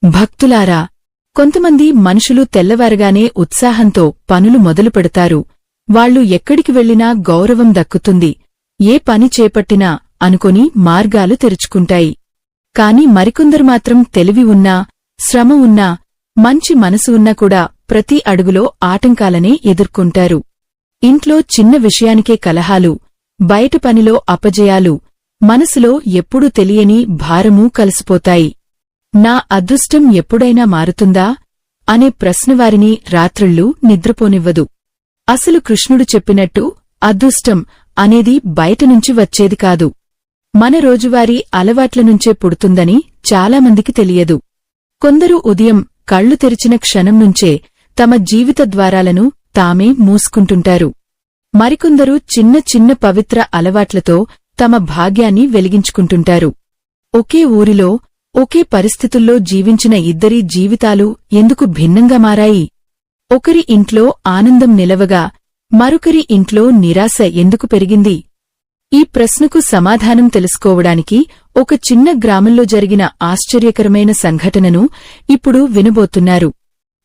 భక్తులారా, కొంతమంది మనుషులు తెల్లవారగానే ఉత్సాహంతో పనులు మొదలుపెడతారు. వాళ్లు ఎక్కడికి వెళ్లినా గౌరవం దక్కుతుంది, ఏ పని చేపట్టినా అనుకొని మార్గాలు తెరుచుకుంటాయి. కాని మరికొందరు మాత్రం తెలివి ఉన్నా, శ్రమ ఉన్నా, మంచి మనసు ఉన్నా కూడా ప్రతి అడుగులో ఆటంకాలనే ఎదుర్కొంటారు. ఇంట్లో చిన్న విషయానికే కలహాలు, బయట పనిలో అపజయాలు, మనసులో ఎప్పుడూ తెలియని భారమూ కలిసిపోతాయి. నా అదృష్టం ఎప్పుడైనా మారుతుందా అనే ప్రశ్న వారిని రాత్రిళ్లు నిద్రపోనివ్వదు. అసలు కృష్ణుడు చెప్పినట్టు అదృష్టం అనేది బయటనుంచి వచ్చేది కాదు, మన రోజువారీ అలవాట్లనుంచే పుడుతుందని చాలామందికి తెలియదు. కొందరు ఉదయం కళ్లు తెరిచిన క్షణం నుంచే తమ జీవిత ద్వారాలను తామే మూసుకుంటుంటారు. మరికొందరు చిన్న చిన్న పవిత్ర అలవాట్లతో తమ భాగ్యాన్ని వెలిగించుకుంటుంటారు. ఒకే ఊరిలో ఒకే పరిస్థితుల్లో జీవించిన ఇద్దరి జీవితాలు ఎందుకు భిన్నంగా మారాయి? ఒకరి ఇంట్లో ఆనందం నిలవగా మరొకరి ఇంట్లో నిరాశ ఎందుకు పెరిగింది? ఈ ప్రశ్నకు సమాధానం తెలుసుకోవడానికి ఒక చిన్న గ్రామంలో జరిగిన ఆశ్చర్యకరమైన సంఘటనను ఇప్పుడు వినబోతున్నారు.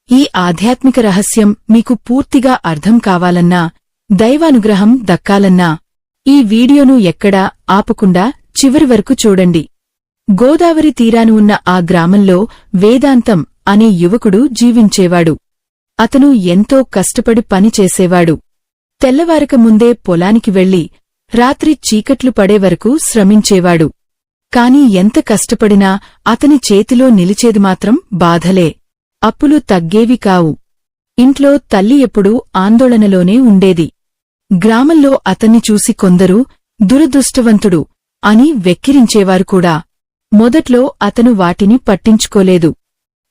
ఈ ఆధ్యాత్మిక రహస్యం మీకు పూర్తిగా అర్థం కావాలన్నా, దైవానుగ్రహం దక్కాలన్నా ఈ వీడియోను ఎక్కడా ఆపకుండా చివరి వరకు చూడండి. గోదావరి తీరాన ఉన్న ఆ గ్రామంలో వేదాంతం అనే యువకుడు జీవించేవాడు. అతను ఎంతో కష్టపడి పని చేసేవాడు. తెల్లవారక ముందే పొలానికి వెళ్లి రాత్రి చీకట్లు పడే వరకు శ్రమించేవాడు. కాని ఎంత కష్టపడినా అతని చేతిలో నిలిచేది మాత్రం బాధలే. అప్పులు తగ్గేవి కావు. ఇంట్లో తల్లి ఎప్పుడూ ఆందోళనలోనే ఉండేది. గ్రామంలో అతన్ని చూసి కొందరు దురదృష్టవంతుడు అని వెక్కిరించేవారు కూడా. మొదట్లో అతను వాటిని పట్టించుకోలేదు.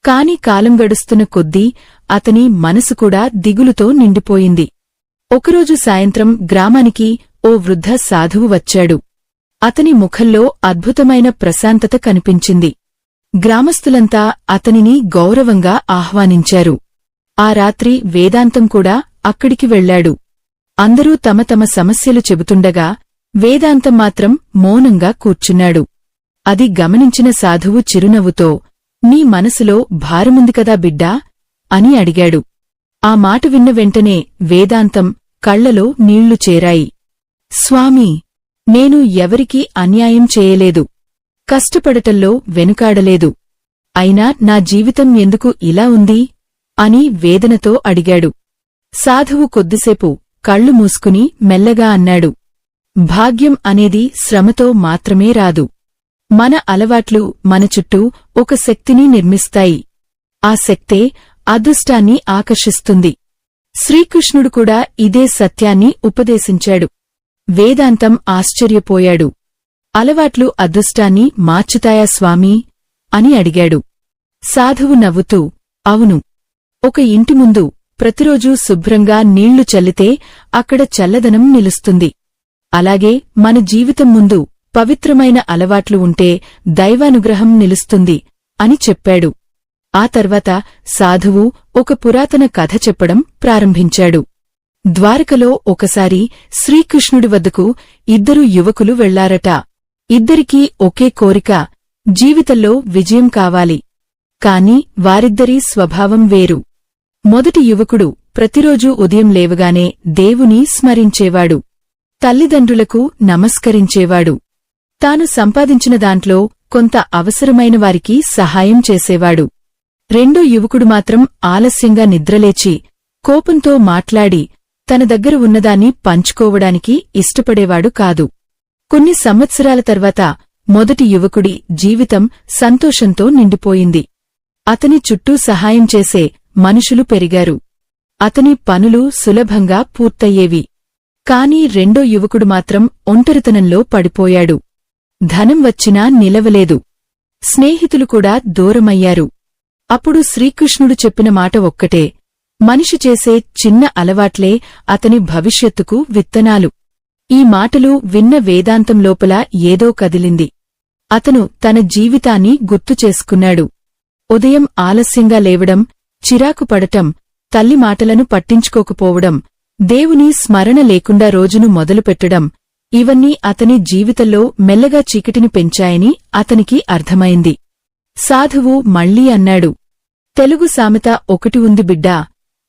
కాని కాలం గడుస్తున్న కొద్దీ అతని మనసు కూడా దిగులుతో నిండిపోయింది. ఒకరోజు సాయంత్రం గ్రామానికి ఓ వృద్ధ సాధువు వచ్చాడు. అతని ముఖంలో అద్భుతమైన ప్రశాంతత కనిపించింది. గ్రామస్తులంతా అతనిని గౌరవంగా ఆహ్వానించారు. ఆ రాత్రి వేదాంతం కూడా అక్కడికి వెళ్లాడు. అందరూ తమ తమ సమస్యలు చెబుతుండగా వేదాంతం మాత్రం మౌనంగా కూర్చున్నాడు. అది గమనించిన సాధువు చిరునవ్వుతో, నీ మనసులో భారముంది కదా బిడ్డా అని అడిగాడు. ఆ మాట విన్న వెంటనే వేదాంతం కళ్లలో నీళ్లు చేరాయి. స్వామీ, నేను ఎవరికీ అన్యాయం చేయలేదు, కష్టపడటంలో వెనుకాడలేదు. అయినా నా జీవితం ఎందుకు ఇలా ఉంది అని వేదనతో అడిగాడు. సాధువు కొద్దిసేపు కళ్ళు మూసుకుని మెల్లగా అన్నాడు, భాగ్యం అనేది శ్రమతో మాత్రమే రాదు. మన అలవాట్లు మన చుట్టూ ఒక శక్తిని నిర్మిస్తాయి. ఆ శక్తే అదృష్టాన్ని ఆకర్షిస్తుంది. శ్రీకృష్ణుడు కూడా ఇదే సత్యాన్ని ఉపదేశించాడు. వేదాంతం ఆశ్చర్యపోయాడు. అలవాట్లు అదృష్టాన్ని మార్చుతాయా స్వామీ అని అడిగాడు. సాధువు నవ్వుతూ, అవును. ఒక ఇంటి ముందు ప్రతిరోజూ శుభ్రంగా నీళ్లు చల్లితే అక్కడ చల్లదనం నిలుస్తుంది. అలాగే మన జీవితం ముందు పవిత్రమైన అలవాట్లు ఉంటే దైవానుగ్రహం నిలుస్తుంది అని చెప్పాడు. ఆ తర్వాత సాధువు ఒక పురాతన కథ చెప్పడం ప్రారంభించాడు. ద్వారకలో ఒకసారి శ్రీకృష్ణుడి వద్దకు ఇద్దరు యువకులు వెళ్లారట. ఇద్దరికీ ఒకే కోరిక, జీవితంలో విజయం కావాలి. కాని వారిద్దరి స్వభావం వేరు. మొదటి యువకుడు ప్రతిరోజూ ఉదయం లేవగానే దేవుని స్మరించేవాడు. తల్లిదండ్రులకు నమస్కరించేవాడు. తాను సంపాదించిన దాంట్లో కొంత అవసరమైన వారికి సహాయం చేసేవాడు. రెండో యువకుడు మాత్రం ఆలస్యంగా నిద్రలేచి కోపంతో మాట్లాడి తన దగ్గర ఉన్నదాన్ని పంచుకోవడానికి ఇష్టపడేవాడు కాదు. కొన్ని సంవత్సరాల తర్వాత మొదటి యువకుడి జీవితం సంతోషంతో నిండిపోయింది. అతని చుట్టూ సహాయం చేసే మనుషులు పెరిగారు. అతని పనులు సులభంగా పూర్తయ్యేవి. కాని రెండో యువకుడు మాత్రం ఒంటరితనంలో పడిపోయాడు. ధనం వచ్చినా నిలవలేదు. స్నేహితులు కూడా దూరమయ్యారు. అప్పుడు శ్రీకృష్ణుడు చెప్పిన మాట ఒక్కటే, మనిషి చేసే చిన్న అలవాట్లే అతని భవిష్యత్తుకు విత్తనాలు. ఈ మాటలు విన్న వేదాంతం లోపల ఏదో కదిలింది. అతను తన జీవితాన్ని గుర్తు చేసుకున్నాడు. ఉదయం ఆలస్యంగా లేవడం, చిరాకు పడటం, తల్లి మాటలను పట్టించుకోకపోవడం, దేవుని స్మరణ లేకుండా రోజును మొదలుపెట్టడం, ఇవన్నీ అతని జీవితంలో మెల్లగా చీకటిని పెంచాయని అతనికి అర్థమైంది. సాధువు మళ్ళీ అన్నాడు, తెలుగు సామెత ఒకటి ఉంది బిడ్డా,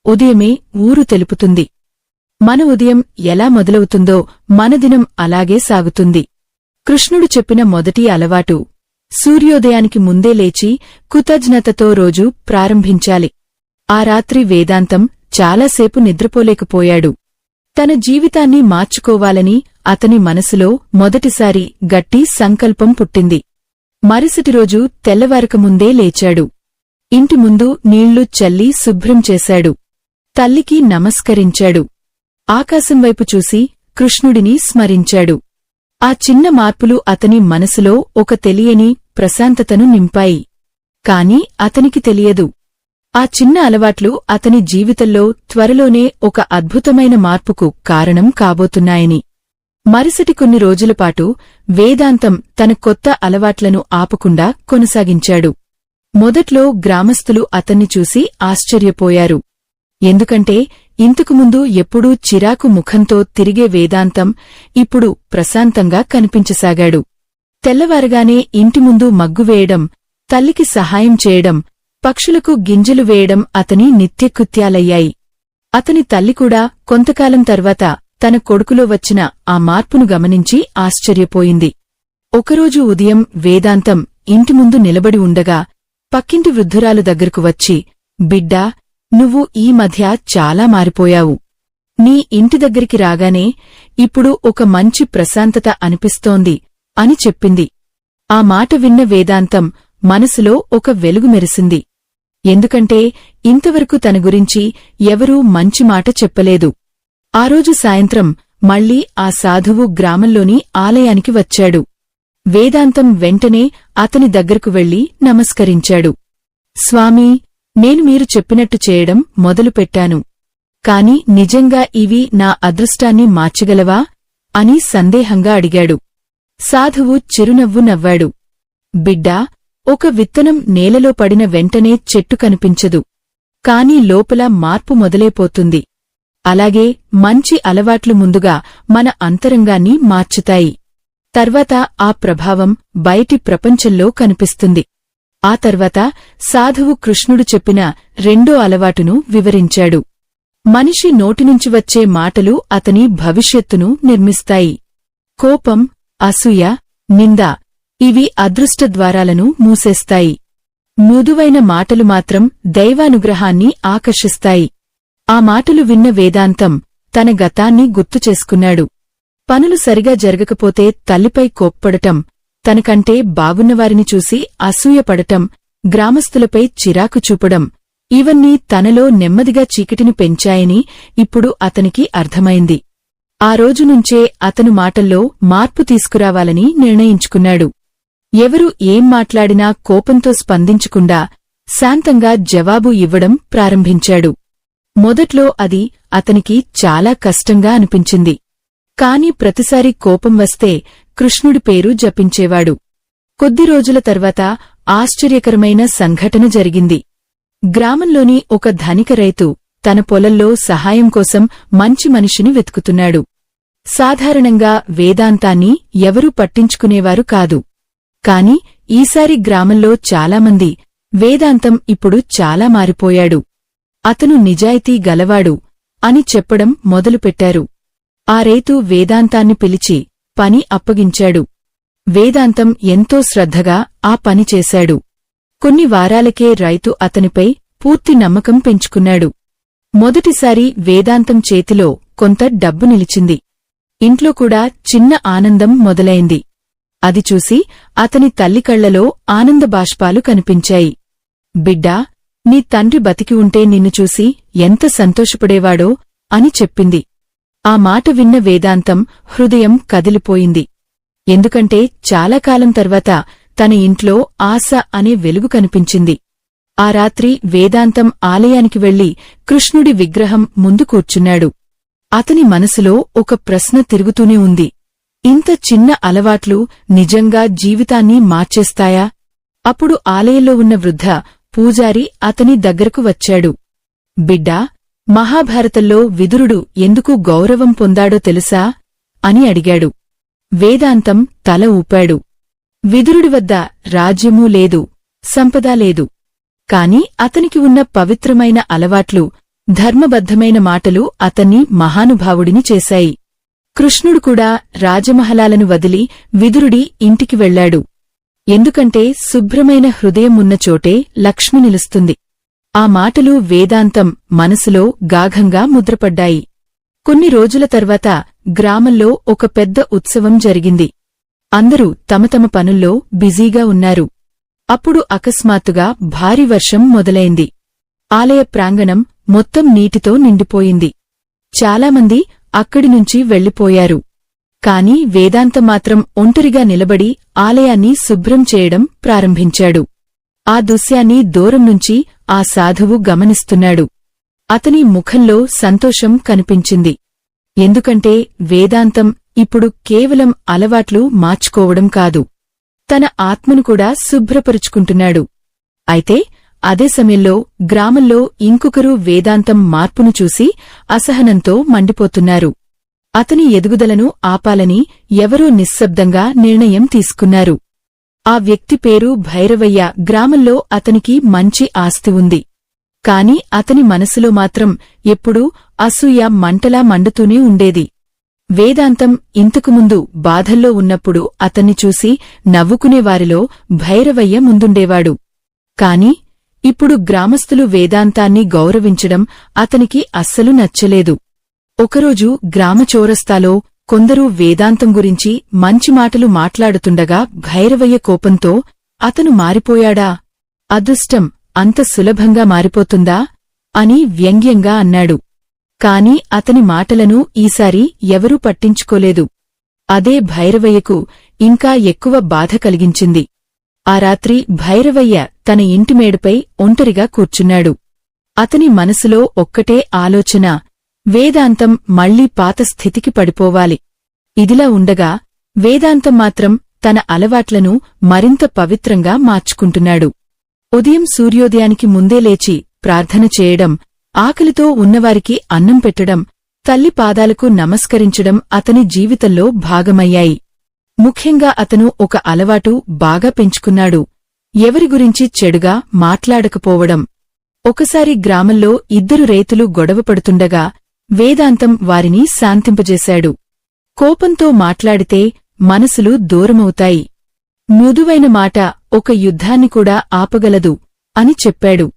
ఉదయమే ఊరు తెలుపుతుంది. మన ఉదయం ఎలా మొదలవుతుందో మన దినం అలాగే సాగుతుంది. కృష్ణుడు చెప్పిన మొదటి అలవాటు, సూర్యోదయానికి ముందే లేచి కృతజ్ఞతతో రోజు ప్రారంభించాలి. ఆ రాత్రి వేదాంతం చాలాసేపు నిద్రపోలేకపోయాడు. తన జీవితాన్ని మార్చుకోవాలని అతని మనసులో మొదటిసారి గట్టి సంకల్పం పుట్టింది. మరుసటి రోజు తెల్లవారకముందే లేచాడు. ఇంటి ముందు నీళ్లు చల్లి శుభ్రం చేశాడు. తల్లికి నమస్కరించాడు. ఆకాశంవైపు చూసి కృష్ణుడిని స్మరించాడు. ఆ చిన్న మార్పులు అతని మనసులో ఒక తెలియని ప్రశాంతతను నింపాయి. కాని అతనికి తెలియదు, ఆ చిన్న అలవాట్లు అతని జీవితంలో త్వరలోనే ఒక అద్భుతమైన మార్పుకు కారణం కాబోతున్నాయని. మరుసటి కొన్ని రోజులపాటు వేదాంతం తన కొత్త అలవాట్లను ఆపకుండా కొనసాగించాడు. మొదట్లో గ్రామస్థులు అతన్ని చూసి ఆశ్చర్యపోయారు. ఎందుకంటే ఇంతకుముందు ఎప్పుడూ చిరాకు ముఖంతో తిరిగే వేదాంతం ఇప్పుడు ప్రశాంతంగా కనిపించసాగాడు. తెల్లవారగానే ఇంటి ముందు మగ్గువేయడం, తల్లికి సహాయం చేయడం, పక్షులకు గింజలు వేయడం అతని నిత్యకృత్యాలయ్యాయి. అతని తల్లికూడా కొంతకాలం తర్వాత తన కొడుకులో వచ్చిన ఆ మార్పును గమనించి ఆశ్చర్యపోయింది. ఒకరోజు ఉదయం వేదాంతం ఇంటి ముందు నిలబడి ఉండగా పక్కింటి వృద్ధురాలు దగ్గరకు వచ్చి, బిడ్డా, నువ్వు ఈ మధ్య చాలా మారిపోయావు. నీ ఇంటి దగ్గరికి రాగానే ఇప్పుడు ఒక మంచి ప్రశాంతత అనిపిస్తోంది అని చెప్పింది. ఆ మాట విన్న వేదాంతం మనసులో ఒక వెలుగు మెరిసింది. ఎందుకంటే ఇంతవరకు తన గురించి ఎవరూ మంచి మాట చెప్పలేదు. ఆ రోజు సాయంత్రం మళ్లీ ఆ సాధువు గ్రామంలోని ఆలయానికి వచ్చాడు. వేదాంతం వెంటనే అతని దగ్గరకు వెళ్లి నమస్కరించాడు. స్వామీ, నేను మీరు చెప్పినట్టు చేయడం మొదలుపెట్టాను. కాని నిజంగా ఇవి నా అదృష్టాన్ని మార్చగలవా అని సందేహంగా అడిగాడు. సాధువు చిరునవ్వు నవ్వాడు. బిడ్డా, ఒక విత్తనం నేలలో పడిన వెంటనే చెట్టు కనిపించదు. కాని లోపల మార్పు మొదలైపోతుంది. అలాగే మంచి అలవాట్లు ముందుగా మన అంతరంగాన్ని మార్చుతాయి. తర్వాత ఆ ప్రభావం బయటి ప్రపంచంలో కనిపిస్తుంది. ఆ తర్వాత సాధువు కృష్ణుడు చెప్పిన రెండో అలవాటును వివరించాడు. మనిషి నోటినుంచి వచ్చే మాటలు అతని భవిష్యత్తును నిర్మిస్తాయి. కోపం, అసూయ, నింద ఇవి అదృష్టద్వారాలను మూసేస్తాయి. మృదువైన మాటలు మాత్రం దైవానుగ్రహాన్ని ఆకర్షిస్తాయి. ఆ మాటలు విన్న వేదాంతం తన గతాన్ని గుర్తుచేసుకున్నాడు. పనులు సరిగా జరగకపోతే తల్లిపై కోప్పడటం, తనకంటే బాగున్నవారిని చూసి అసూయపడటం, గ్రామస్తులపై చిరాకు చూపడం ఇవన్నీ తనలో నెమ్మదిగా చీకటిని పెంచాయని ఇప్పుడు అతనికి అర్థమైంది. ఆ రోజునుంచే అతను మాటల్లో మార్పు తీసుకురావాలని నిర్ణయించుకున్నాడు. ఎవరు ఏం మాట్లాడినా కోపంతో స్పందించకుండా శాంతంగా జవాబు ఇవ్వడం ప్రారంభించాడు. మొదట్లో అది అతనికి చాలా కష్టంగా అనిపించింది. కాని ప్రతిసారి కోపం వస్తే కృష్ణుడి పేరు జపించేవాడు. కొద్ది రోజుల తర్వాత ఆశ్చర్యకరమైన సంఘటన జరిగింది. గ్రామంలోని ఒక ధనిక రైతు తన పొలంలో సహాయం కోసం మంచి మనిషిని వెతుకుతున్నాడు. సాధారణంగా వేదాంతాన్ని ఎవరూ పట్టించుకునేవారు కాదు. కాని ఈసారి గ్రామంలో చాలామంది వేదాంతం ఇప్పుడు చాలా మారిపోయాడు, అతను నిజాయితీ గలవాడు అని చెప్పడం మొదలుపెట్టారు. ఆ రైతు వేదాంతాన్ని పిలిచి పని అప్పగించాడు. వేదాంతం ఎంతో శ్రద్ధగా ఆ పని చేశాడు. కొన్ని వారాలకే రైతు అతనిపై పూర్తి నమ్మకం పెంచుకున్నాడు. మొదటిసారి వేదాంతం చేతిలో కొంత డబ్బు నిలిచింది. ఇంట్లో కూడా చిన్న ఆనందం మొదలైంది. అది చూసి అతని తల్లి కళ్లలో ఆనంద బాష్పాలు కనిపించాయి. బిడ్డా, నీ తండ్రి బతికి ఉంటే నిన్ను చూసి ఎంత సంతోషపడేవాడో అని చెప్పింది. ఆ మాట విన్న వేదాంతం హృదయం కదిలిపోయింది. ఎందుకంటే చాలా కాలం తర్వాత తన ఇంట్లో ఆశ అనే వెలుగు కనిపించింది. ఆ రాత్రి వేదాంతం ఆలయానికి వెళ్లి కృష్ణుడి విగ్రహం ముందు కూర్చున్నాడు. అతని మనసులో ఒక ప్రశ్న తిరుగుతూనే ఉంది. ఇంత చిన్న అలవాట్లు నిజంగా జీవితాన్ని మార్చేస్తాయా? అప్పుడు ఆలయంలో ఉన్న వృద్ధ పూజారి అతని దగ్గరకు వచ్చాడు. బిడ్డా, మహాభారతంలో విదురుడు ఎందుకు గౌరవం పొందాడో తెలుసా అని అడిగాడు. వేదాంతం తల ఊపాడు. విదురుడి వద్ద రాజ్యమూ లేదు, సంపద లేదు. కాని అతనికి ఉన్న పవిత్రమైన అలవాట్లు, ధర్మబద్ధమైన మాటలు అతన్ని మహానుభావుడిని చేశాయి. కృష్ణుడు కూడా రాజమహలాలను వదిలి విదురుడి ఇంటికి వెళ్లాడు. ఎందుకంటే శుభ్రమైన హృదయం ఉన్న చోటే లక్ష్మి నిలుస్తుంది. ఆ మాటలు వేదాంతం మనసులో గాఢంగా ముద్రపడ్డాయి. కొన్ని రోజుల తర్వాత గ్రామంలో ఒక పెద్ద ఉత్సవం జరిగింది. అందరూ తమ తమ పనుల్లో బిజీగా ఉన్నారు. అప్పుడు అకస్మాత్తుగా భారీ వర్షం మొదలైంది. ఆలయ ప్రాంగణం మొత్తం నీటితో నిండిపోయింది. చాలామంది అక్కడినుంచి వెళ్లిపోయారు. కాని వేదాంతం మాత్రం ఒంటరిగా నిలబడి ఆలయాన్ని శుభ్రం చేయడం ప్రారంభించాడు. ఆ దృశ్యాన్ని దూరం నుంచి ఆ సాధువు గమనిస్తున్నాడు. అతని ముఖంలో సంతోషం కనిపించింది. ఎందుకంటే వేదాంతం ఇప్పుడు కేవలం అలవాట్లు మార్చుకోవడం కాదు, తన ఆత్మను కూడా శుభ్రపరుచుకుంటున్నాడు. అయితే అదే సమయంలో గ్రామంలో ఇంకొకరు వేదాంతం మార్పును చూసి అసహనంతో మండిపోతున్నారు. అతని ఎదుగుదలను ఆపాలని ఎవరో నిశ్శబ్దంగా నిర్ణయం తీసుకున్నారు. ఆ వ్యక్తి పేరు భైరవయ్య. గ్రామంలో అతనికి మంచి ఆస్తి ఉంది. కాని అతని మనసులో మాత్రం ఎప్పుడూ అసూయ మంటలా మండుతూనే ఉండేది. వేదాంతం ఇంతకుముందు బాధల్లో ఉన్నప్పుడు అతన్ని చూసి నవ్వుకునేవారిలో భైరవయ్య ముందుండేవాడు. కాని ఇప్పుడు గ్రామస్థులు వేదాంతాన్ని గౌరవించడం అతనికి అస్సలు నచ్చలేదు. ఒకరోజు గ్రామ చౌరస్తాలో కొందరు వేదాంతం గురించి మంచి మాటలు మాట్లాడుతుండగా భైరవయ్య కోపంతో, అతను మారిపోయాడా? అదృష్టం అంత సులభంగా మారిపోతుందా? అని వ్యంగ్యంగా అన్నాడు. కాని అతని మాటలను ఈసారి ఎవరూ పట్టించుకోలేదు. అదే భైరవయ్యకు ఇంకా ఎక్కువ బాధ కలిగించింది. ఆ రాత్రి భైరవయ్య తన ఇంటిమేడపై ఒంటరిగా కూర్చున్నాడు. అతని మనసులో ఒక్కటే ఆలోచన, వేదాంతం మళ్లీ పాత స్థితికి పడిపోవాలి. ఇదిలా ఉండగా వేదాంతం మాత్రం తన అలవాట్లను మరింత పవిత్రంగా మార్చుకుంటున్నాడు. ఉదయం సూర్యోదయానికి ముందే లేచి ప్రార్థన చేయడం, ఆకలితో ఉన్నవారికి అన్నం పెట్టడం, తల్లి పాదాలకు నమస్కరించడం అతని జీవితంలో భాగమయ్యాయి. ముఖ్యంగా అతను ఒక అలవాటు బాగా పెంచుకున్నాడు, ఎవరి గురించి చెడుగా మాట్లాడకపోవడం. ఒకసారి గ్రామంలో ఇద్దరు రైతులు గొడవపడుతుండగా వేదాంతం వారిని శాంతింపజేశాడు. కోపంతో మాట్లాడితే మనసులు దూరమవుతాయి. మృదువైన మాట ఒక యుద్ధాన్ని కూడా ఆపగలదు అని చెప్పాడు.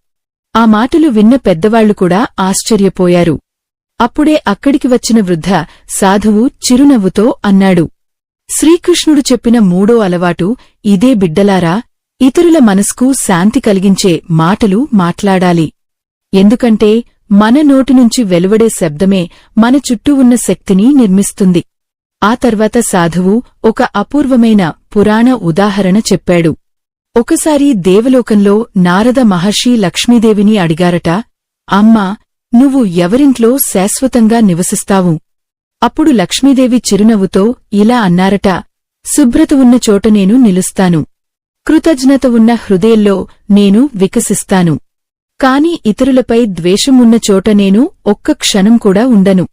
ఆ మాటలు విన్న పెద్దవాళ్లు కూడా ఆశ్చర్యపోయారు. అప్పుడే అక్కడికి వచ్చిన వృద్ధ సాధువు చిరునవ్వుతో అన్నాడు, శ్రీకృష్ణుడు చెప్పిన మూడో అలవాటు ఇదే బిడ్డలారా, ఇతరుల మనస్కు శాంతి కలిగించే మాటలు మాట్లాడాలి. ఎందుకంటే మన నోటినుంచి వెలువడే శబ్దమే మన చుట్టూ ఉన్న శక్తిని నిర్మిస్తుంది. ఆ తర్వాత సాధువు ఒక అపూర్వమైన పురాణ ఉదాహరణ చెప్పాడు. ఒకసారి దేవలోకంలో నారద మహర్షి లక్ష్మీదేవిని అడిగారట, అమ్మా, నువ్వు ఎవరింట్లో శాశ్వతంగా నివసిస్తావు? అప్పుడు లక్ష్మీదేవి చిరునవ్వుతో ఇలా అన్నారట, శుభ్రత ఉన్న చోట నేను నిలుస్తాను. కృతజ్ఞత ఉన్న హృదయంలో నేను వికసిస్తాను. కాని ఇతరులపై ద్వేషం ఉన్న చోట నేను ఒక్క క్షణం కూడా ఉండను.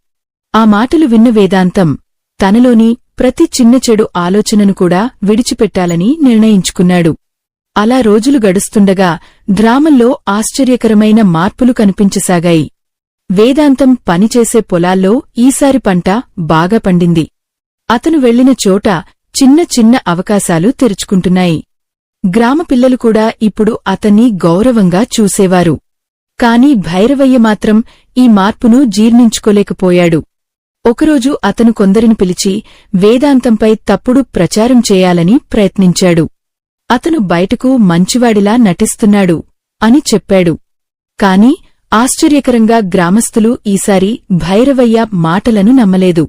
ఆ మాటలు విన్న వేదాంతం తనలోని ప్రతి చిన్న చెడు ఆలోచనను కూడా విడిచిపెట్టాలని నిర్ణయించుకున్నాడు. అలా రోజులు గడుస్తుండగా గ్రామంలో ఆశ్చర్యకరమైన మార్పులు కనిపించసాగాయి. వేదాంతం పనిచేసే పొలాల్లో ఈసారి పంట బాగా పండింది. అతను వెళ్లిన చోట చిన్న చిన్న అవకాశాలు తెరుచుకుంటున్నాయి. గ్రామ పిల్లలు కూడా ఇప్పుడు అతన్ని గౌరవంగా చూసేవారు. కాని భైరవయ్య మాత్రం ఈ మార్పును జీర్ణించుకోలేకపోయాడు. ఒకరోజు అతను కొందరిని పిలిచి వేదాంతంపై తప్పుడు ప్రచారం చేయాలని ప్రయత్నించాడు. అతను బయటకు మంచివాడిలా నటిస్తున్నాడు అని చెప్పాడు. కాని ఆశ్చర్యకరంగా గ్రామస్థులు ఈసారి భైరవయ్య మాటలను నమ్మలేదు.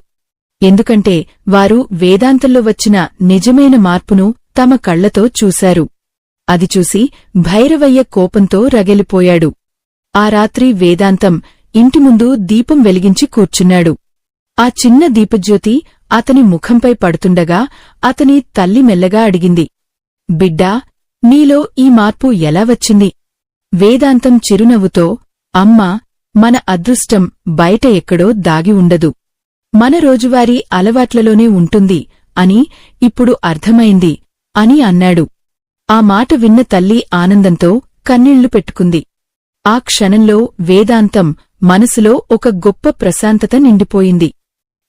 ఎందుకంటే వారు వేదాంతంలో వచ్చిన నిజమైన మార్పును తమ కళ్లతో చూశారు. అది చూసి భైరవయ్య కోపంతో రగిలిపోయాడు. ఆ రాత్రి వేదాంతం ఇంటి ముందు దీపం వెలిగించి కూర్చున్నాడు. ఆ చిన్న దీపజ్యోతి అతని ముఖంపై పడుతుండగా అతని తల్లి మెల్లగా అడిగింది, బిడ్డా, నీలో ఈ మార్పు ఎలా వచ్చింది? వేదాంతం చిరునవ్వుతో, అమ్మా, మన అదృష్టం బయట ఎక్కడో దాగి ఉండదు, మన రోజువారీ అలవాట్లలోనే ఉంటుంది అని ఇప్పుడు అర్థమైంది అని అన్నాడు. ఆ మాట విన్న తల్లి ఆనందంతో కన్నీళ్లు పెట్టుకుంది. ఆ క్షణంలో వేదాంతం మనసులో ఒక గొప్ప ప్రశాంతత నిండిపోయింది.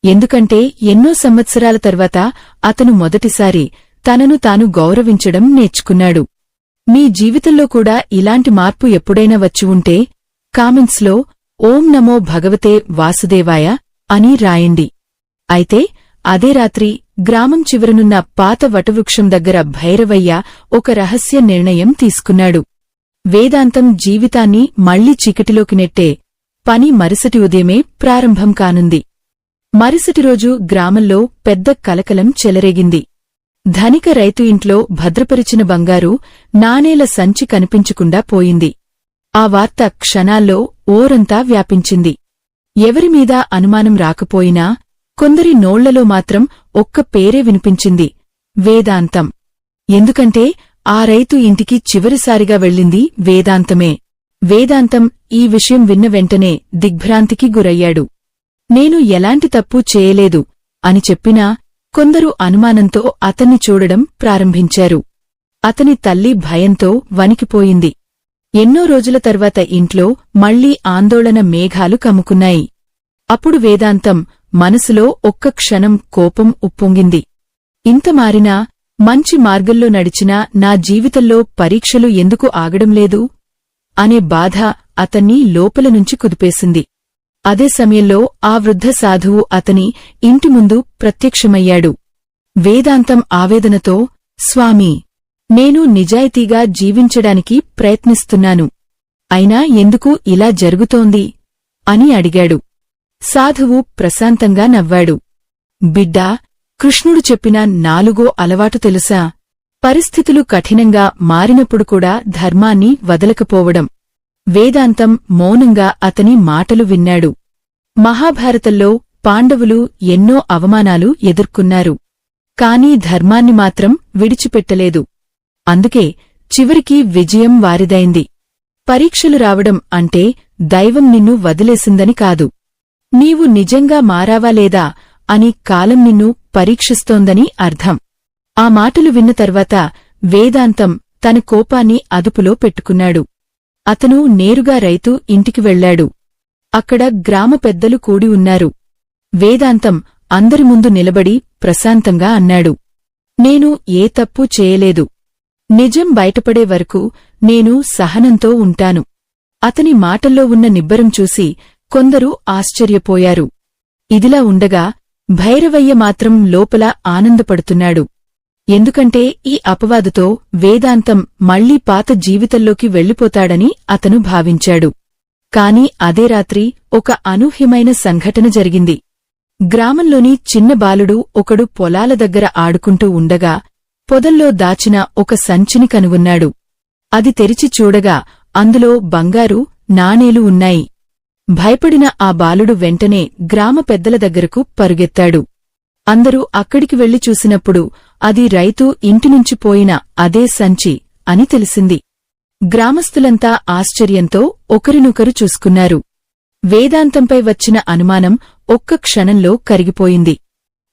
ఎందుకంటే ఎన్నో సంవత్సరాల తర్వాత అతను మొదటిసారి తనను తాను గౌరవించడం నేర్చుకున్నాడు. మీ జీవితంలో కూడా ఇలాంటి మార్పు ఎప్పుడైనా వచ్చి ఉంటే కామెంట్స్లో ఓం నమో భగవతే వాసుదేవాయ అని రాయండి. అయితే అదే రాత్రి గ్రామం చివరనున్న పాత వటవృక్షం దగ్గర భైరవయ్య ఒక రహస్య నిర్ణయం తీసుకున్నాడు. వేదాంతం జీవితాన్ని మళ్లీ చీకటిలోకి నెట్టే పని మరుసటి ఉదయమే ప్రారంభం కానుంది. మరుసటి రోజు గ్రామంలో పెద్ద కలకలం చెలరేగింది. ధనిక రైతు ఇంట్లో భద్రపరిచిన బంగారు నాణేల సంచి కనిపించకుండా పోయింది. ఆ వార్త క్షణాల్లో ఓరంతా వ్యాపించింది. ఎవరిమీదా అనుమానం రాకపోయినా కొందరి నోళ్లలో మాత్రం ఒక్క పేరే వినిపించింది, వేదాంతం. ఎందుకంటే ఆ రైతు ఇంటికి చివరిసారిగా వెళ్ళింది వేదాంతమే. వేదాంతం ఈ విషయం విన్న వెంటనే దిగ్భ్రాంతికి గురయ్యాడు. నేను ఎలాంటి తప్పు చేయలేదు అని చెప్పినా కొందరు అనుమానంతో అతన్ని చూడడం ప్రారంభించారు. అతని తల్లి భయంతో వణికిపోయింది. ఎన్నో రోజుల తర్వాత ఇంట్లో మళ్లీ ఆందోళన మేఘాలు కమ్ముకున్నాయి. అప్పుడు వేదాంతం మనసులో ఒక్క క్షణం కోపం ఉప్పొంగింది. ఇంత మారినా మంచి మార్గంలో నడిచినా నా జీవితంలో పరీక్షలు ఎందుకు ఆగడంలేదు అనే బాధ అతన్ని లోపలనుంచి కుదిపేసింది. అదే సమయంలో ఆ వృద్ధ సాధువు అతని ఇంటి ముందు ప్రత్యక్షమయ్యాడు. వేదాంతం ఆవేదనతో, స్వామీ, నేను నిజాయితీగా జీవించడానికి ప్రయత్నిస్తున్నాను. అయినా ఎందుకు ఇలా జరుగుతోంది అని అడిగాడు. సాధువు ప్రశాంతంగా నవ్వాడు. బిడ్డా, కృష్ణుడు చెప్పిన 4వ అలవాటు తెలుసా? పరిస్థితులు కఠినంగా మారినప్పుడు కూడా ధర్మాన్ని వదలకపోవడం. వేదాంతం మౌనంగా అతని మాటలు విన్నాడు. మహాభారతంలో పాండవులు ఎన్నో అవమానాలు ఎదుర్కొన్నారు. కాని ధర్మాన్ని మాత్రం విడిచిపెట్టలేదు. అందుకే చివరికి విజయం వారిదైంది. పరీక్షలు రావడం అంటే దైవం నిన్ను వదిలేసిందని కాదు. నీవు నిజంగా మారావా లేదా అని కాలం నిన్ను పరీక్షిస్తోందని అర్థం. ఆ మాటలు విన్న తర్వాత వేదాంతం తన కోపాన్ని అదుపులో పెట్టుకున్నాడు. అతను నేరుగా రైతు ఇంటికి వెళ్లాడు. అక్కడ గ్రామ పెద్దలు కూడి ఉన్నారు. వేదాంతం అందరి ముందు నిలబడి ప్రశాంతంగా అన్నాడు, నేను ఏ తప్పూ చేయలేదు. నిజం బయటపడే వరకు నేను సహనంతో ఉంటాను. అతని మాటల్లో ఉన్న నిబ్బరం చూసి కొందరు ఆశ్చర్యపోయారు. ఇదిలా ఉండగా భైరవయ్య మాత్రం లోపల ఆనందపడుతున్నాడు. ఎందుకంటే ఈ అపవాదుతో వేదాంతం మళ్లీ పాత జీవితంలోకి వెళ్లిపోతాడని అతను భావించాడు. కాని అదే రాత్రి ఒక అనూహ్యమైన సంఘటన జరిగింది. గ్రామంలోని చిన్న బాలుడు ఒకడు పొలాల దగ్గర ఆడుకుంటూ ఉండగా పొదల్లో దాచిన ఒక సంచిని కనుగొన్నాడు. అది తెరిచి చూడగా అందులో బంగారు నాణేలు ఉన్నాయి. భయపడిన ఆ బాలుడు వెంటనే గ్రామ పెద్దల దగ్గరకు పరుగెత్తాడు. అందరూ అక్కడికి వెళ్లి చూసినప్పుడు అది రైతు ఇంటినుంచి పోయిన అదే సంచి అని తెలిసింది. గ్రామస్తులంతా ఆశ్చర్యంతో ఒకరినొకరు చూసుకున్నారు. వేదాంతంపై వచ్చిన అనుమానం ఒక్క క్షణంలో కరిగిపోయింది.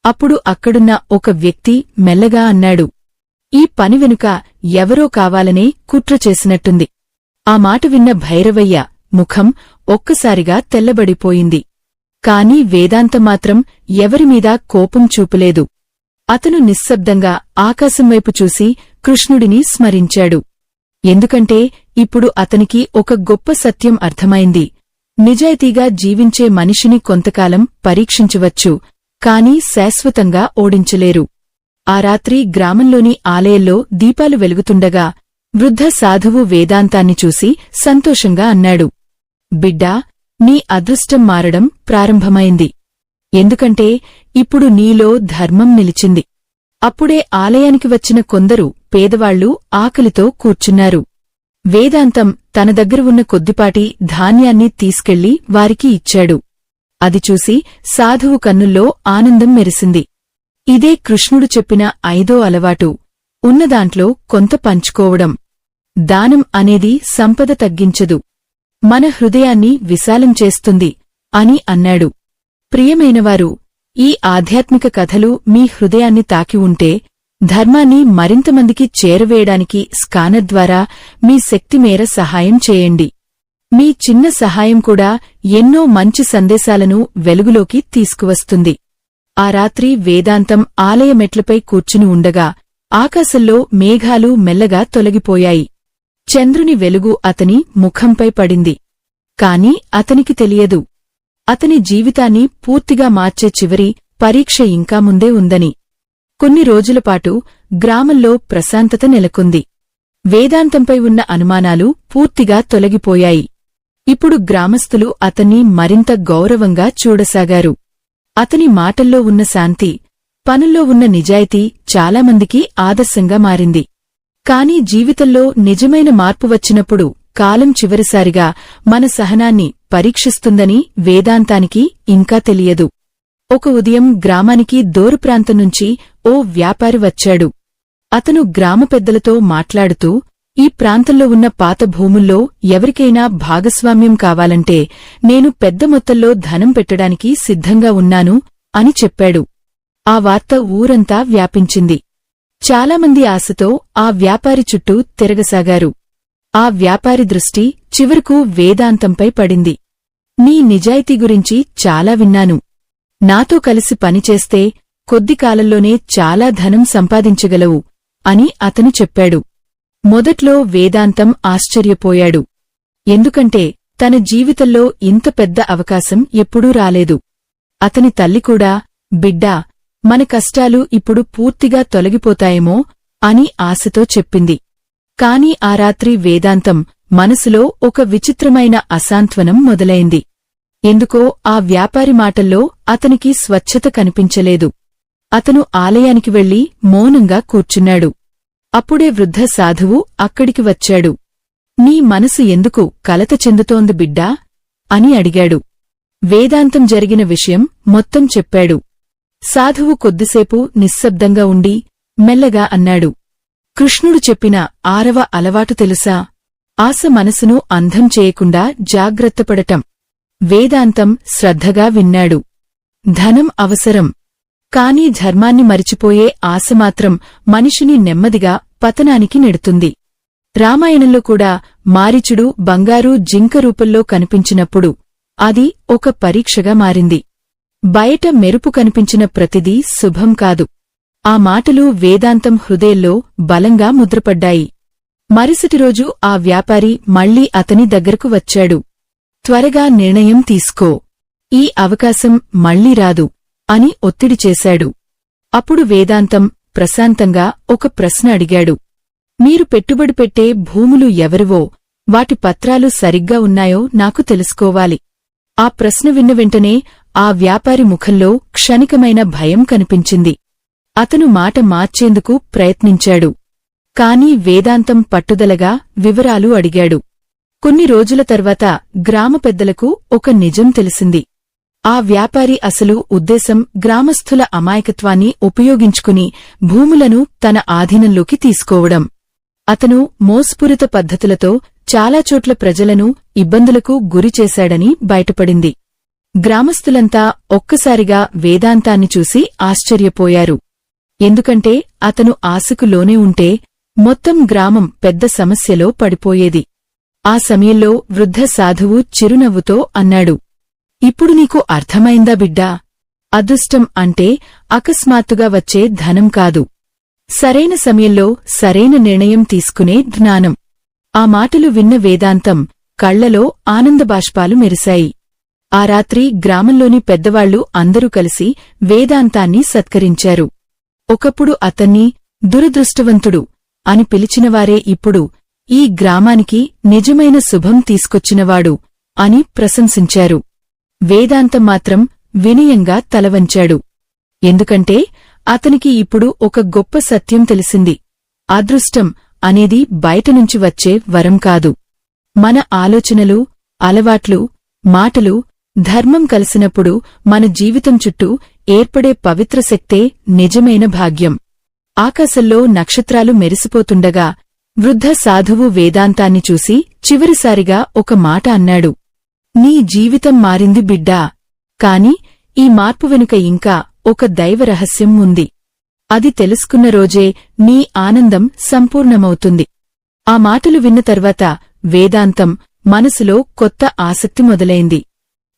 అప్పుడు అక్కడున్న ఒక వ్యక్తి మెల్లగా అన్నాడు, ఈ పని వెనుక ఎవరో కావాలనే కుట్ర చేసినట్టుంది. ఆ మాట విన్న భైరవయ్య ముఖం ఒక్కసారిగా తెల్లబడిపోయింది. కాని వేదాంతం మాత్రం ఎవరిమీదా కోపం చూపలేదు. అతను నిశ్శబ్దంగా ఆకాశంవైపు చూసి కృష్ణుడిని స్మరించాడు. ఎందుకంటే ఇప్పుడు అతనికి ఒక గొప్ప సత్యం అర్థమైంది. నిజాయితీగా జీవించే మనిషిని కొంతకాలం పరీక్షించవచ్చు, కాని శాశ్వతంగా ఓడించలేరు. ఆ రాత్రి గ్రామంలోని ఆలయంలో దీపాలు వెలుగుతుండగా వృద్ధ సాధువు వేదాంతాన్ని చూసి సంతోషంగా అన్నాడు, బిడ్డా, నీ అదృష్టం మారడం ప్రారంభమైంది. ఎందుకంటే ఇప్పుడు నీలో ధర్మం నిలిచింది. అప్పుడే ఆలయానికి వచ్చిన కొందరు పేదవాళ్లు ఆకలితో కూర్చున్నారు. వేదాంతం తన దగ్గర ఉన్న కొద్దిపాటి ధాన్యాన్ని తీసుకెళ్లి వారికి ఇచ్చాడు. అది చూసి సాధువు కన్నుల్లో ఆనందం మెరిసింది. ఇదే కృష్ణుడు చెప్పిన 5వ అలవాటు, ఉన్నదాంట్లో కొంత పంచుకోవడం. దానం అనేది సంపద తగ్గించదు, మన హృదయాన్ని విశాలం చేస్తుంది అని అన్నాడు. ప్రియమైనవారు, ఈ ఆధ్యాత్మిక కథలు మీ హృదయాన్ని తాకి ఉంటే ధర్మాన్ని మరింతమందికి చేరవేయడానికి స్కానర్ ద్వారా మీ శక్తి మేర సహాయం చేయండి. మీ చిన్న సహాయం కూడా ఎన్నో మంచి సందేశాలను వెలుగులోకి తీసుకువస్తుంది. ఆ రాత్రి వేదాంతం ఆలయ మెట్లపై కూర్చుని ఉండగా ఆకాశంలో మేఘాలు మెల్లగా తొలగిపోయాయి. చంద్రుని వెలుగు అతని ముఖంపై పడింది. కాని అతనికి తెలియదు, అతని జీవితాన్ని పూర్తిగా మార్చే చివరి పరీక్ష ఇంకా ముందే ఉందని. కొన్ని రోజులపాటు గ్రామంలో ప్రశాంతత నెలకొంది. వేదాంతంపై ఉన్న అనుమానాలు పూర్తిగా తొలగిపోయాయి. ఇప్పుడు గ్రామస్థులు అతన్ని మరింత గౌరవంగా చూడసాగారు. అతని మాటల్లో ఉన్న శాంతి, పనుల్లో ఉన్న నిజాయితీ చాలామందికి ఆదర్శంగా మారింది. కాని జీవితంలో నిజమైన మార్పు వచ్చినప్పుడు కాలం చివరిసారిగా మన సహనాన్ని పరీక్షిస్తుందని వేదాంతానికి ఇంకా తెలియదు. ఒక ఉదయం గ్రామానికి దూరప్రాంతం నుంచి ఓ వ్యాపారి వచ్చాడు. అతను గ్రామ పెద్దలతో మాట్లాడుతూ, ఈ ప్రాంతంలో ఉన్న పాత భూముల్లో ఎవరికైనా భాగస్వామ్యం కావాలంటే నేను పెద్ద మొత్తంలో ధనం పెట్టడానికి సిద్ధంగా ఉన్నాను అని చెప్పాడు. ఆ వార్త ఊరంతా వ్యాపించింది. చాలామంది ఆశతో ఆ వ్యాపారి చుట్టూ తిరగసాగారు. ఆ వ్యాపారి దృష్టి చివరకు వేదాంతంపై పడింది. నీ నిజాయితీ గురించి చాలా విన్నాను. నాతో కలిసి పనిచేస్తే కొద్ది కాలంలోనే చాలా ధనం సంపాదించగలవు అని అతను చెప్పాడు. మొదట్లో వేదాంతం ఆశ్చర్యపోయాడు. ఎందుకంటే తన జీవితంలో ఇంత పెద్ద అవకాశం ఎప్పుడూ రాలేదు. అతని తల్లి కూడా, బిడ్డా, మన కష్టాలు ఇప్పుడు పూర్తిగా తొలగిపోతాయేమో అని ఆశతో చెప్పింది. కాని ఆ రాత్రి వేదాంతం మనసులో ఒక విచిత్రమైన అసాంత్వనం మొదలైంది. ఎందుకో ఆ వ్యాపారి మాటల్లో అతనికి స్వచ్ఛత కనిపించలేదు. అతను ఆలయానికి వెళ్లి మౌనంగా కూర్చున్నాడు. అప్పుడే వృద్ధ సాధువు అక్కడికి వచ్చాడు. నీ మనసు ఎందుకు కలత చెందుతోంది బిడ్డా అని అడిగాడు. వేదాంతం జరిగిన విషయం మొత్తం చెప్పాడు. సాధువు కొద్దిసేపు నిశ్శబ్దంగా ఉండి మెల్లగా అన్నాడు, కృష్ణుడు చెప్పిన 6వ అలవాటు తెలుసా? ఆశ మనసును అంధం చేయకుండా జాగ్రత్తపడటం. వేదాంతం శ్రద్ధగా విన్నాడు. ధనం అవసరం, కాని ధర్మాన్ని మరిచిపోయే ఆశ మాత్రం మనిషిని నెమ్మదిగా పతనానికి నెడుతుంది. రామాయణంలో కూడా మారీచుడు బంగారు జింక రూపంలో కనిపించినప్పుడు అది ఒక పరీక్షగా మారింది. బయట మెరుపు కనిపించిన ప్రతిదీ శుభం కాదు. ఆ మాటలు వేదాంతం హృదయంలో బలంగా ముద్రపడ్డాయి. మరుసటి రోజు ఆ వ్యాపారి మళ్లీ అతని దగ్గరకు వచ్చాడు. త్వరగా నిర్ణయం తీసుకో, ఈ అవకాశం మళ్లీ రాదు అని ఒత్తిడి చేశాడు. అప్పుడు వేదాంతం ప్రశాంతంగా ఒక ప్రశ్న అడిగాడు. మీరు పెట్టుబడి పెట్టే భూములు ఎవరివో, వాటి పత్రాలు సరిగ్గా ఉన్నాయో నాకు తెలుసుకోవాలి. ఆ ప్రశ్న విన్న వెంటనే ఆ వ్యాపారి ముఖంలో క్షణికమైన భయం కనిపించింది. అతను మాట మార్చేందుకు ప్రయత్నించాడు. కాని వేదాంతం పట్టుదలగా వివరాలు అడిగాడు. కొన్ని రోజుల తర్వాత గ్రామ పెద్దలకు ఒక నిజం తెలిసింది. ఆ వ్యాపారి అసలు ఉద్దేశం గ్రామస్థుల అమాయకత్వాన్ని ఉపయోగించుకుని భూములను తన ఆధీనంలోకి తీసుకోవడం. అతను మోసపూరిత పద్ధతులతో చాలా చోట్ల ప్రజలను ఇబ్బందులకు గురిచేశాడని బయటపడింది. గ్రామస్థులంతా ఒక్కసారిగా వేదాంతాన్ని చూసి ఆశ్చర్యపోయారు. ఎందుకంటే అతను ఆశకు లోనే ఉంటే మొత్తం గ్రామం పెద్ద సమస్యలో పడిపోయేది. ఆ సమయంలో వృద్ధ సాధువు చిరునవ్వుతో అన్నాడు, ఇప్పుడు నీకు అర్థమైందా బిడ్డా? అదృష్టం అంటే అకస్మాత్తుగా వచ్చే ధనం కాదు, సరైన సమయంలో సరైన నిర్ణయం తీసుకునే జ్ఞానం. ఆ మాటలు విన్న వేదాంతం కళ్లలో ఆనందబాష్పాలు మెరిశాయి. ఆ రాత్రి గ్రామంలోని పెద్దవాళ్లు అందరూ కలిసి వేదాంతాన్ని సత్కరించారు. ఒకప్పుడు అతన్ని దురదృష్టవంతుడు అని పిలిచినవారే ఇప్పుడు ఈ గ్రామానికి నిజమైన శుభం తీసుకొచ్చినవాడు అని ప్రశంసించారు. వేదాంతం మాత్రం వినయంగా తలవంచాడు. ఎందుకంటే అతనికి ఇప్పుడు ఒక గొప్ప సత్యం తెలిసింది. అదృష్టం అనేది బయటనుంచి వచ్చే వరం కాదు. మన ఆలోచనలు, అలవాట్లు, మాటలు, ధర్మం కలిసినప్పుడు మన జీవితం చుట్టూ ఏర్పడే పవిత్ర శక్తే నిజమైన భాగ్యం. ఆకాశంలో నక్షత్రాలు మెరిసిపోతుండగా వృద్ధ సాధువు వేదాంతాన్ని చూసి చివరిసారిగా ఒక మాట అన్నాడు. నీ జీవితం మారింది బిడ్డా, కాని ఈ మార్పు వెనుక ఇంకా ఒక దైవ రహస్యం ఉంది. అది తెలుసుకున్న రోజే నీ ఆనందం సంపూర్ణమవుతుంది. ఆ మాటలు విన్న తర్వాత వేదాంతం మనసులో కొత్త ఆసక్తి మొదలైంది.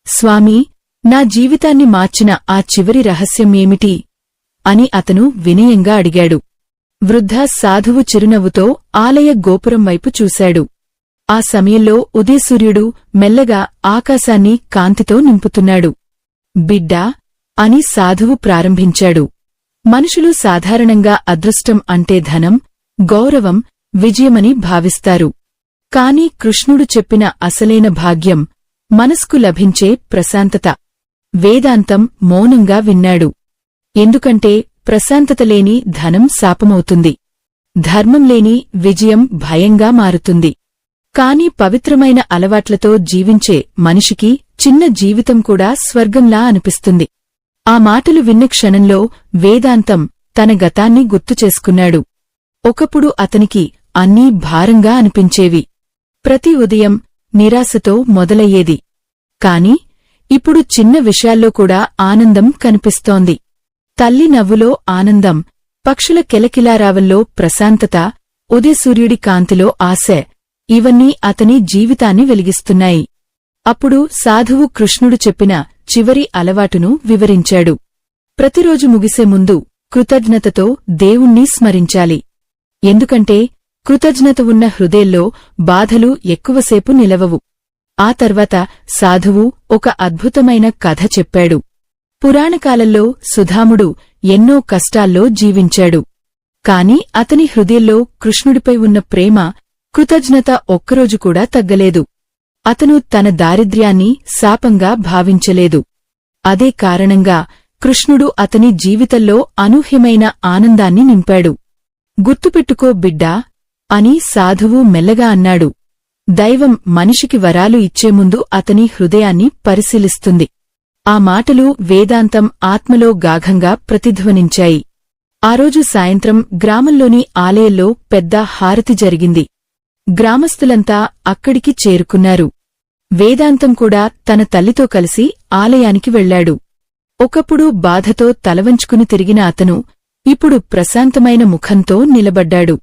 స్వామీ, నా జీవితాన్ని మార్చిన ఆ చివరి రహస్యం ఏమిటి అని అతను వినయంగా అడిగాడు. వృద్ధ సాధువు చిరునవ్వుతో ఆలయ గోపురం వైపు చూశాడు. ఆ సమయంలో ఉదయసూర్యుడు మెల్లగా ఆకాశాన్ని కాంతితో నింపుతున్నాడు. బిడ్డా అని సాధువు ప్రారంభించాడు. మనుషులు సాధారణంగా అదృష్టం అంటే ధనం, గౌరవం, విజయమని భావిస్తారు. కాని కృష్ణుడు చెప్పిన అసలైన భాగ్యం మనస్కు లభించే ప్రశాంతత. వేదాంతం మౌనంగా విన్నాడు. ఎందుకంటే ప్రశాంతత లేని ధనం శాపమవుతుంది. ధర్మం లేని విజయం భయంగా మారుతుంది. కాని పవిత్రమైన అలవాట్లతో జీవించే మనిషికి చిన్న జీవితం కూడా స్వర్గంలా అనిపిస్తుంది. ఆ మాటలు విన్న క్షణంలో వేదాంతం తన గతాన్ని గుర్తుచేసుకున్నాడు. ఒకప్పుడు అతనికి అన్నీ భారంగా అనిపించేవి. ప్రతి ఉదయం నిరాశతో మొదలయ్యేది. కాని ఇప్పుడు చిన్న విషయాల్లో కూడా ఆనందం కనిపిస్తోంది. తల్లి నవ్వులో ఆనందం, పక్షుల కెలకిలారావల్లో ప్రశాంతత, ఉదయసూర్యుడి కాంతిలో ఆశ, ఇవన్నీ అతని జీవితాన్ని వెలిగిస్తున్నాయి. అప్పుడు సాధువు కృష్ణుడు చెప్పిన చివరి అలవాటును వివరించాడు. ప్రతిరోజు ముగిసే ముందు కృతజ్ఞతతో దేవుణ్ణి స్మరించాలి. ఎందుకంటే కృతజ్ఞత ఉన్న హృదయంలో బాధలు ఎక్కువసేపు నిలవవు. ఆ తర్వాత సాధువు ఒక అద్భుతమైన కథ చెప్పాడు. పురాణకాలంలో సుధాముడు ఎన్నో కష్టాల్లో జీవించాడు. కాని అతని హృదయంలో కృష్ణుడిపై ఉన్న ప్రేమ, కృతజ్ఞత ఒక్కరోజు కూడా తగ్గలేదు. అతను తన దారిద్ర్యాన్ని శాపంగా భావించలేదు. అదే కారణంగా కృష్ణుడు అతని జీవితంలో అనూహ్యమైన ఆనందాన్ని నింపాడు. గుర్తుపెట్టుకో బిడ్డా అని సాధువు మెల్లగా అన్నాడు. దైవం మనిషికి వరాలు ఇచ్చే ముందు అతని హృదయాన్ని పరిశీలిస్తుంది. ఆ మాటలు వేదాంతం ఆత్మలో గాఢంగా ప్రతిధ్వనించాయి. ఆ రోజు సాయంత్రం గ్రామంలోని ఆలయంలో పెద్ద హారతి జరిగింది. గ్రామస్తులంతా అక్కడికి చేరుకున్నారు. వేదాంతం కూడా తన తల్లితో కలిసి ఆలయానికి వెళ్లాడు. ఒకప్పుడు బాధతో తలవంచుకుని తిరిగిన అతను ఇప్పుడు ప్రశాంతమైన ముఖంతో నిలబడ్డాడు.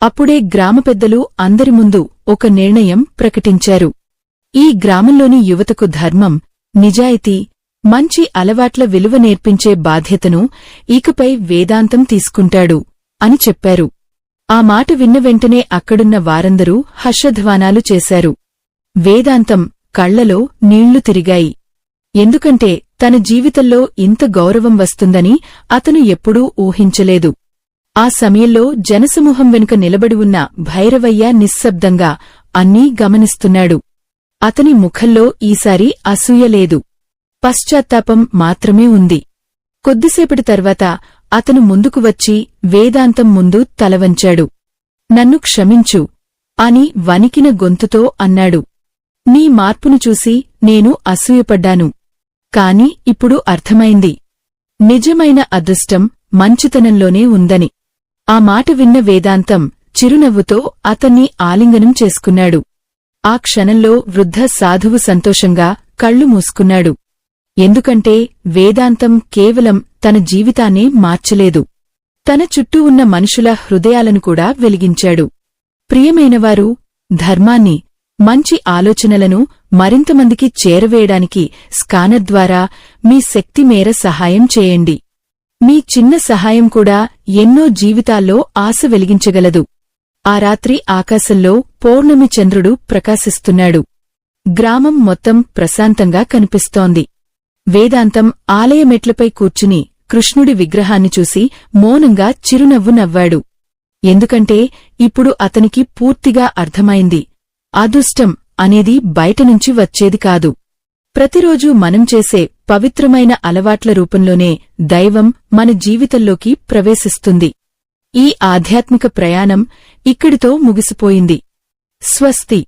అప్పుడే గ్రామ పెద్దలు అందరి ముందు ఒక నిర్ణయం ప్రకటించారు. ఈ గ్రామంలోని యువతకు ధర్మం, నిజాయితీ, మంచి అలవాట్ల విలువ నేర్పించే బాధ్యతను ఇకపై వేదాంతం తీసుకుంటాడు అని చెప్పారు. ఆ మాట విన్న వెంటనే అక్కడున్న వారందరూ హర్షధ్వానాలు చేశారు. వేదాంతం కళ్లలో నీళ్లు తిరిగాయి. ఎందుకంటే తన జీవితంలో ఇంత గౌరవం వస్తుందని అతను ఎప్పుడూ ఊహించలేదు. ఆ సమయంలో జనసమూహం వెనుక నిలబడి ఉన్న భైరవయ్య నిశ్శబ్దంగా అన్నీ గమనిస్తున్నాడు. అతని ముఖంలో ఈసారి అసూయ లేదు, పశ్చాత్తాపం మాత్రమే ఉంది. కొద్దిసేపటి తర్వాత అతను ముందుకు వచ్చి వేదాంతం ముందు తలవంచాడు. నన్ను క్షమించు అని వణికిన గొంతుతో అన్నాడు. నీ మార్పును చూసి నేను అసూయపడ్డాను. కాని ఇప్పుడు అర్థమైంది. నిజమైన అదృష్టం మంచితనంలోనే ఉందని. ఆ మాట విన్న వేదాంతం చిరునవ్వుతో అతన్ని ఆలింగనం చేసుకున్నాడు. ఆ క్షణంలో వృద్ధ సాధువు సంతోషంగా కళ్ళు మూసుకున్నాడు. ఎందుకంటే వేదాంతం కేవలం తన జీవితాన్నే మార్చలేదు, తన చుట్టూ ఉన్న మనుషుల హృదయాలను కూడా వెలిగించాడు. ప్రియమైనవారు, ధర్మాన్ని, మంచి ఆలోచనలను మరింతమందికి చేరవేయడానికి స్కానర్ ద్వారా మీ శక్తి మేర సహాయం చేయండి. మీ చిన్న సహాయం కూడా ఎన్నో జీవితాల్లో ఆశ వెలిగించగలదు. ఆ రాత్రి ఆకాశంలో పౌర్ణమి చంద్రుడు ప్రకాశిస్తున్నాడు. గ్రామం మొత్తం ప్రశాంతంగా కనిపిస్తోంది. వేదాంతం ఆలయమెట్లపై కూర్చుని కృష్ణుడి విగ్రహాన్ని చూసి మౌనంగా చిరునవ్వు నవ్వాడు. ఎందుకంటే ఇప్పుడు అతనికి పూర్తిగా అర్థమైంది, అదృష్టం అనేది బయటనుంచి వచ్చేది కాదు. ప్రతిరోజూ మనం చేసే పవిత్రమైన అలవాట్ల రూపంలోనే దైవం మన జీవితంలోకి ప్రవేశిస్తుంది. ఈ ఆధ్యాత్మిక ప్రయాణం ఇక్కడితో ముగిసిపోయింది. స్వస్తి.